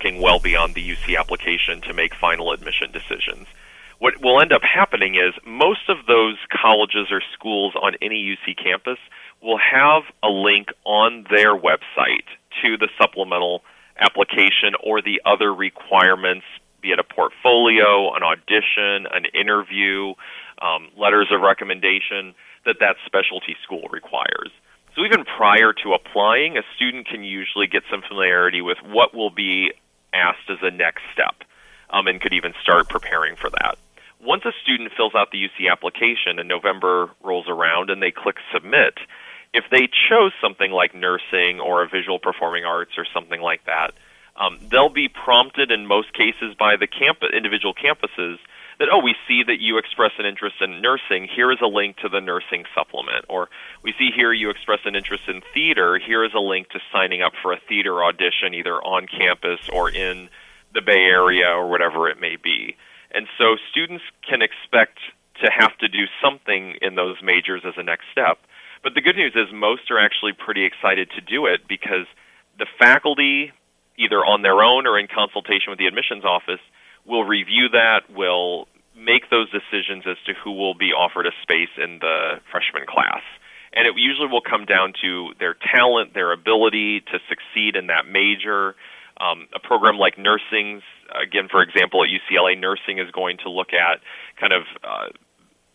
looking well beyond the UC application to make final admission decisions. What will end up happening is most of those colleges or schools on any UC campus will have a link on their website to the supplemental application or the other requirements, be it a portfolio, an audition, an interview, letters of recommendation that specialty school requires. So even prior to applying, a student can usually get some familiarity with what will be asked as a next step, and could even start preparing for that. Once a student fills out the UC application and November rolls around and they click submit, if they chose something like nursing or a visual performing arts or something like that, they'll be prompted in most cases by the individual campuses that, we see that you express an interest in nursing. Here is a link to the nursing supplement. Or we see here you express an interest in theater. Here is a link to signing up for a theater audition either on campus or in the Bay Area or whatever it may be. And so students can expect to have to do something in those majors as a next step. But the good news is most are actually pretty excited to do it because the faculty, either on their own or in consultation with the admissions office, will review that, will make those decisions as to who will be offered a space in the freshman class. And it usually will come down to their talent, their ability to succeed in that major. A program like nursing's, again, for example, at UCLA, nursing is going to look at kind of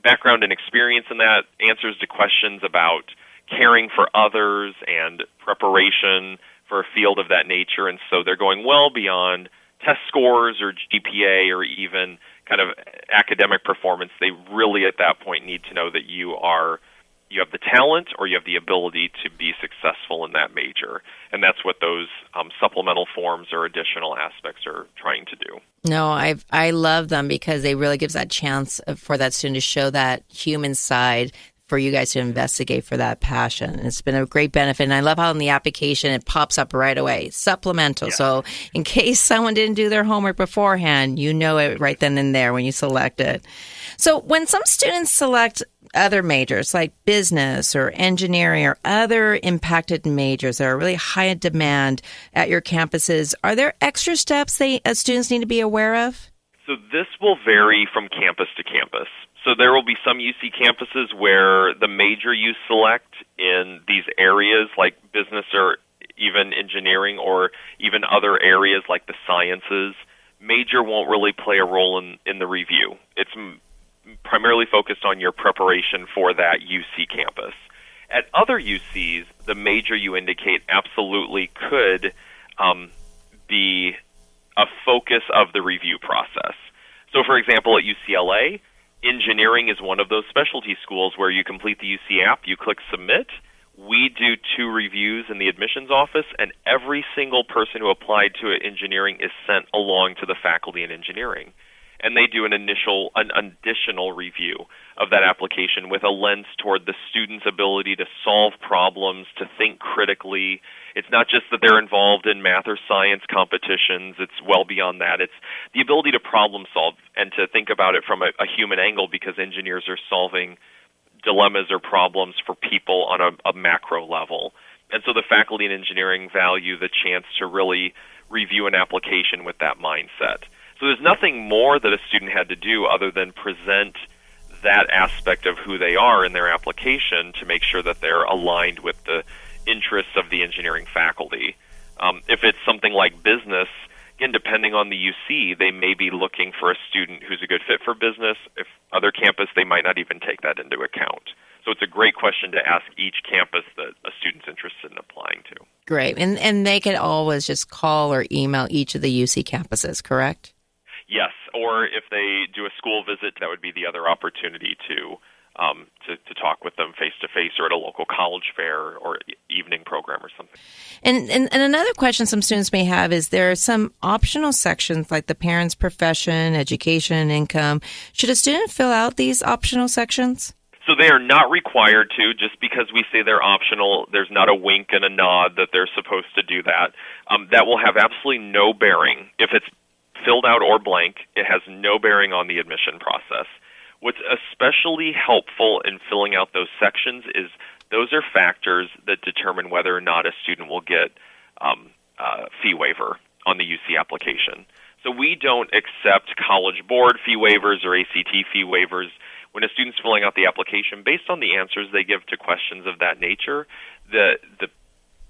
background and experience in that, answers to questions about caring for others and preparation for a field of that nature. And so they're going well beyond test scores or GPA or even kind of academic performance. They really at that point need to know that you have the talent or you have the ability to be successful in that major. And that's what those supplemental forms or additional aspects are trying to do. No, I love them because they really gives that chance for that student to show that human side for you guys to investigate for that passion. And it's been a great benefit. And I love how in the application it pops up right away, supplemental. Yeah. So in case someone didn't do their homework beforehand, you know it right then and there when you select it. So when some students select other majors like business or engineering or other impacted majors that are really high in demand at your campuses, are there extra steps students need to be aware of? So this will vary from campus to campus. So there will be some UC campuses where the major you select in these areas like business or even engineering or even other areas like the sciences, major won't really play a role in the review. It's primarily focused on your preparation for that UC campus. At other UCs, the major you indicate absolutely could be a focus of the review process. So, for example, at UCLA, engineering is one of those specialty schools where you complete the UC app, you click submit. We do 2 reviews in the admissions office, and every single person who applied to engineering is sent along to the faculty in engineering. And they do an additional review of that application with a lens toward the student's ability to solve problems, to think critically. It's not just that they're involved in math or science competitions. It's well beyond that. It's the ability to problem solve and to think about it from a human angle because engineers are solving dilemmas or problems for people on a macro level. And so the faculty in engineering value the chance to really review an application with that mindset. So there's nothing more that a student had to do other than present that aspect of who they are in their application to make sure that they're aligned with the interests of the engineering faculty. If it's something like business, again, depending on the UC, they may be looking for a student who's a good fit for business. If other campus, they might not even take that into account. So it's a great question to ask each campus that a student's interested in applying to. Great. And they could always just call or email each of the UC campuses, correct? Yes, or if they do a school visit, that would be the other opportunity to talk with them face-to-face or at a local college fair or evening program or something. And another question some students may have is there are some optional sections like the parent's profession, education, and income. Should a student fill out these optional sections? So they are not required to. Just because we say they're optional, there's not a wink and a nod that they're supposed to do that. That will have absolutely no bearing. If it's filled out or blank, it has no bearing on the admission process. What's especially helpful in filling out those sections is those are factors that determine whether or not a student will get a fee waiver. on the UC application. So we don't accept College Board fee waivers or ACT fee waivers when a student's filling out the application. Based on the answers they give to questions of that nature, the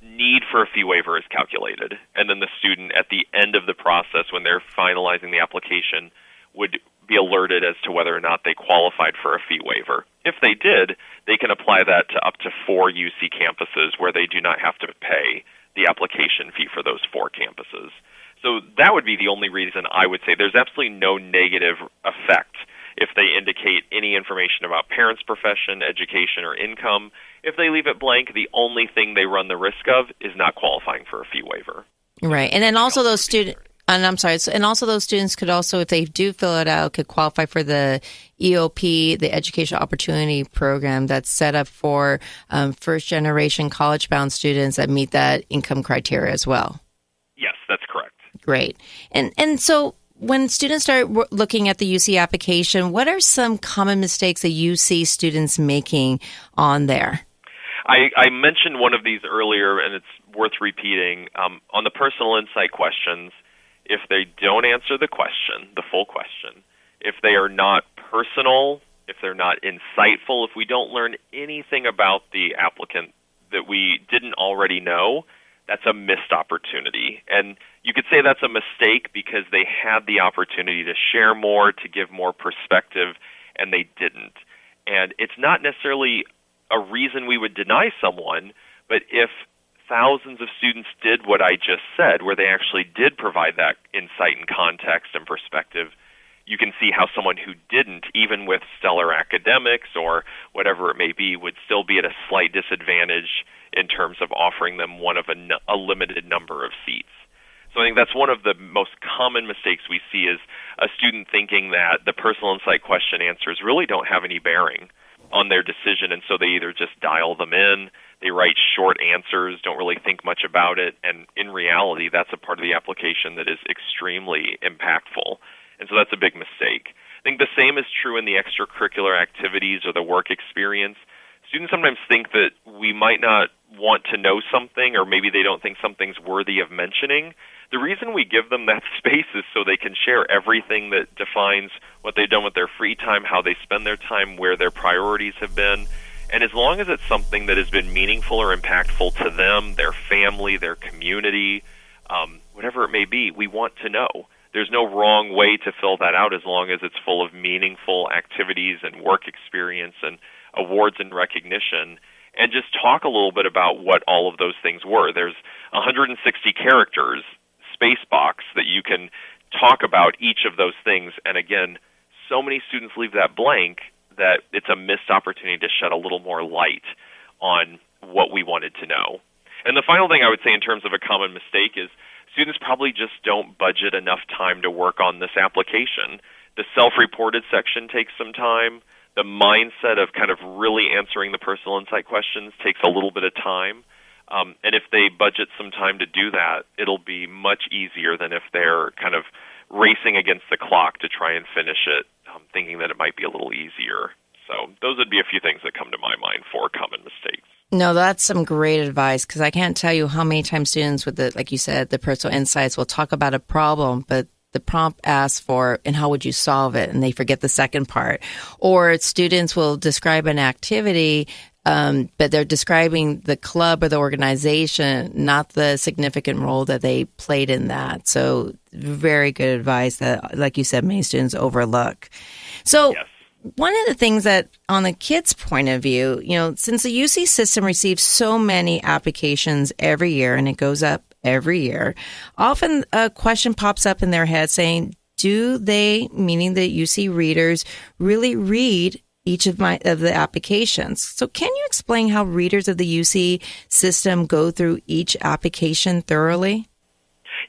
need for a fee waiver is calculated, and then the student at the end of the process, when they're finalizing the application, would be alerted as to whether or not they qualified for a fee waiver. If they did, they can apply that to up to 4 UC campuses where they do not have to pay the application fee for those 4 campuses. So that would be the only reason I would say there's absolutely no negative effect if they indicate any information about parents' profession, education, or income. If they leave it blank, the only thing they run the risk of is not qualifying for a fee waiver. Right. And then also those students, and I'm sorry, and also those students could also, if they do fill it out, could qualify for the EOP, the Educational Opportunity Program that's set up for first-generation college-bound students that meet that income criteria as well. Yes, that's correct. Great. And so when students start looking at the UC application, what are some common mistakes that you see students making on there? I mentioned one of these earlier, and it's worth repeating. On the personal insight questions, if they don't answer the question, the full question, if they are not personal, if they're not insightful, if we don't learn anything about the applicant that we didn't already know, that's a missed opportunity. And you could say that's a mistake because they had the opportunity to share more, to give more perspective, and they didn't. And it's not necessarily a reason we would deny someone, but if thousands of students did what I just said, where they actually did provide that insight and context and perspective, you can see how someone who didn't, even with stellar academics or whatever it may be, would still be at a slight disadvantage in terms of offering them one of a limited number of seats. So I think that's one of the most common mistakes we see is a student thinking that the personal insight question answers really don't have any bearing on their decision, and so they either just dial them in, they write short answers, don't really think much about it, and in reality, that's a part of the application that is extremely impactful. And so that's a big mistake. I think the same is true in the extracurricular activities or the work experience. Students sometimes think that we might not want to know something, or maybe they don't think something's worthy of mentioning. The reason we give them that space is so they can share everything that defines what they've done with their free time, how they spend their time, where their priorities have been. And as long as it's something that has been meaningful or impactful to them, their family, their community, whatever it may be, we want to know. There's no wrong way to fill that out as long as it's full of meaningful activities and work experience and awards and recognition. And just talk a little bit about what all of those things were. There's 160 characters, space box, that you can talk about each of those things. And again, so many students leave that blank that it's a missed opportunity to shed a little more light on what we wanted to know. And the final thing I would say in terms of a common mistake is students probably just don't budget enough time to work on this application. The self-reported section takes some time. The mindset of kind of really answering the personal insight questions takes a little bit of time. And if they budget some time to do that, it'll be much easier than if they're kind of racing against the clock to try and finish it, thinking that it might be a little easier. So those would be a few things that come to my mind for common mistakes. No, that's some great advice, because I can't tell you how many times students with the, like you said, the personal insights will talk about a problem, but the prompt asks for, and how would you solve it? And they forget the second part. Or students will describe an activity, but they're describing the club or the organization, not the significant role that they played in that. So very good advice that, like you said, many students overlook. So yes. One of the things that, on the kids' point of view, since the UC system receives so many applications every year, and it goes up every year, often a question pops up in their head saying, do they, meaning the UC readers, really read each of the applications? So can you explain how readers of the UC system go through each application thoroughly?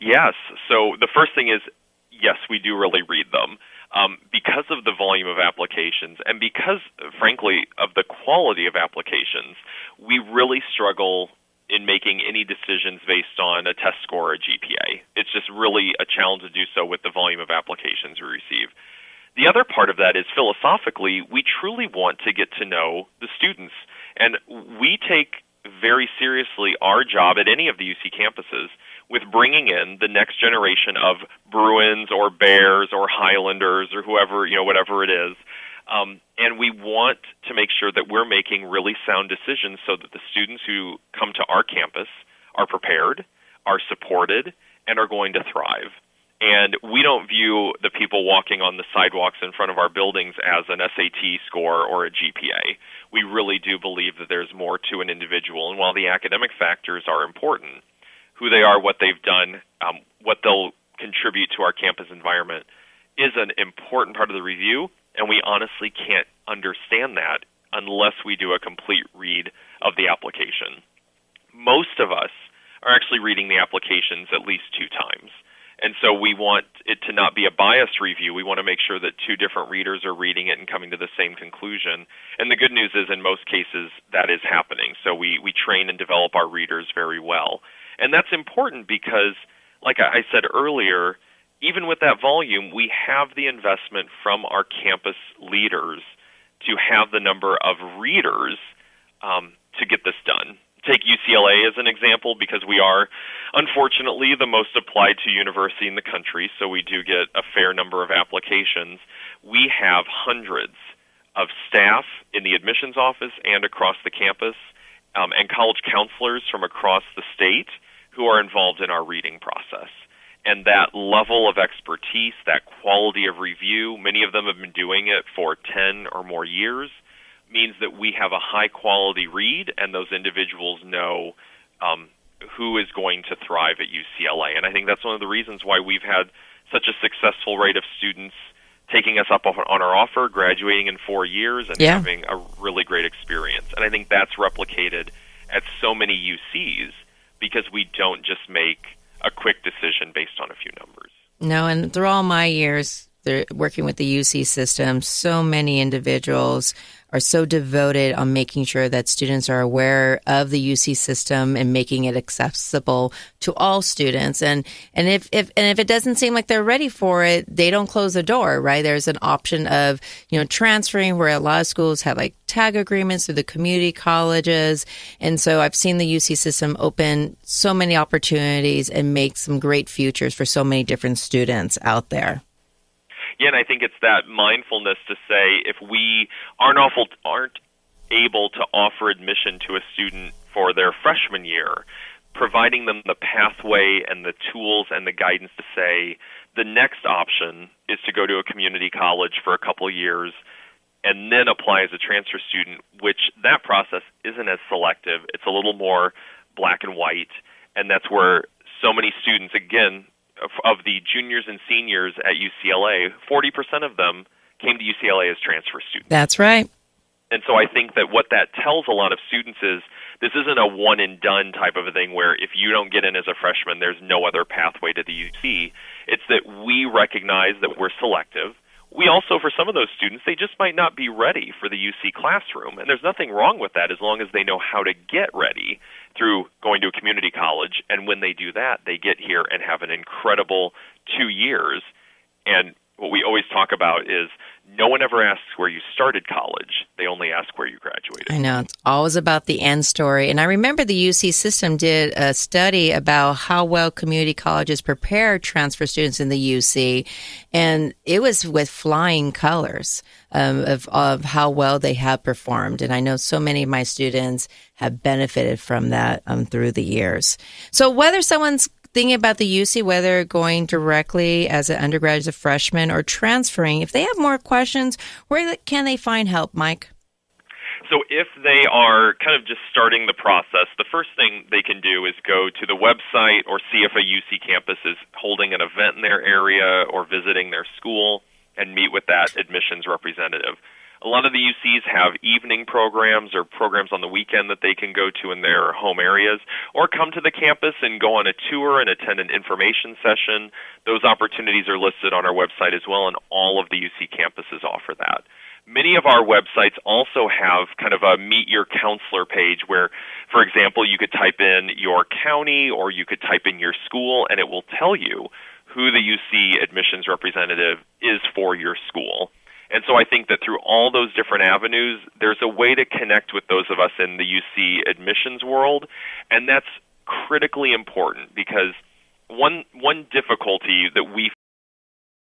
Yes. So the first thing is, yes, we do really read them. Because of the volume of applications and because, frankly, of the quality of applications, we really struggle in making any decisions based on a test score or a GPA. It's just really a challenge to do so with the volume of applications we receive. The other part of that is, philosophically, we truly want to get to know the students. And we take very seriously our job at any of the UC campuses. with bringing in the next generation of Bruins or Bears or Highlanders or whoever, whatever it is. And we want to make sure that we're making really sound decisions so that the students who come to our campus are prepared, are supported, and are going to thrive. And we don't view the people walking on the sidewalks in front of our buildings as an SAT score or a GPA. We really do believe that there's more to an individual. And while the academic factors are important, who they are, what they've done, what they'll contribute to our campus environment is an important part of the review, and we honestly can't understand that unless we do a complete read of the application. Most of us are actually reading the applications at least 2 times. And so we want it to not be a biased review. We want to make sure that 2 different readers are reading it and coming to the same conclusion. And the good news is in most cases that is happening. So we train and develop our readers very well. And that's important because, like I said earlier, even with that volume, we have the investment from our campus leaders to have the number of readers to get this done. Take UCLA as an example, because we are, unfortunately, the most applied to university in the country, so we do get a fair number of applications. We have hundreds of staff in the admissions office and across the campus, and college counselors from across the state who are involved in our reading process. And that level of expertise, that quality of review, many of them have been doing it for 10 or more years, means that we have a high-quality read, and those individuals know who is going to thrive at UCLA. And I think that's one of the reasons why we've had such a successful rate of students taking us up on our offer, graduating in 4 years, and having a really great experience. And I think that's replicated at so many UCs because we don't just make a quick decision based on a few numbers. No, and through all my years working with the UC system, so many individuals are so devoted on making sure that students are aware of the UC system and making it accessible to all students. And if it doesn't seem like they're ready for it, they don't close the door, right? There's an option of, transferring, where a lot of schools have like tag agreements through the community colleges. And so I've seen the UC system open so many opportunities and make some great futures for so many different students out there. Yeah, and I think it's that mindfulness to say if we aren't able to offer admission to a student for their freshman year, providing them the pathway and the tools and the guidance to say the next option is to go to a community college for a couple of years and then apply as a transfer student, which that process isn't as selective. It's a little more black and white, and that's where so many students, again, of the juniors and seniors at UCLA, 40% of them came to UCLA as transfer students. That's right. And so I think that what that tells a lot of students is this isn't a one-and-done type of a thing where if you don't get in as a freshman, there's no other pathway to the UC. It's that we recognize that we're selective. We also, for some of those students, they just might not be ready for the UC classroom. And there's nothing wrong with that as long as they know how to get ready through going to a community college. And when they do that, they get here and have an incredible 2 years. And what we always talk about is no one ever asks where you started college. They only ask where you graduated. I know. It's always about the end story. And I remember the UC system did a study about how well community colleges prepare transfer students in the UC. And it was with flying colors of how well they have performed. And I know so many of my students have benefited from that through the years. So whether someone's thinking about the UC, whether going directly as an undergrad, as a freshman, or transferring, if they have more questions, where can they find help, Mike? So if they are kind of just starting the process, the first thing they can do is go to the website or see if a UC campus is holding an event in their area or visiting their school and meet with that admissions representative. A lot of the UCs have evening programs or programs on the weekend that they can go to in their home areas, or come to the campus and go on a tour and attend an information session. Those opportunities are listed on our website as well, and all of the UC campuses offer that. Many of our websites also have kind of a Meet Your Counselor page where, for example, you could type in your county or you could type in your school, and it will tell you who the UC admissions representative is for your school. And so I think that through all those different avenues, there's a way to connect with those of us in the UC admissions world, and that's critically important because one difficulty that we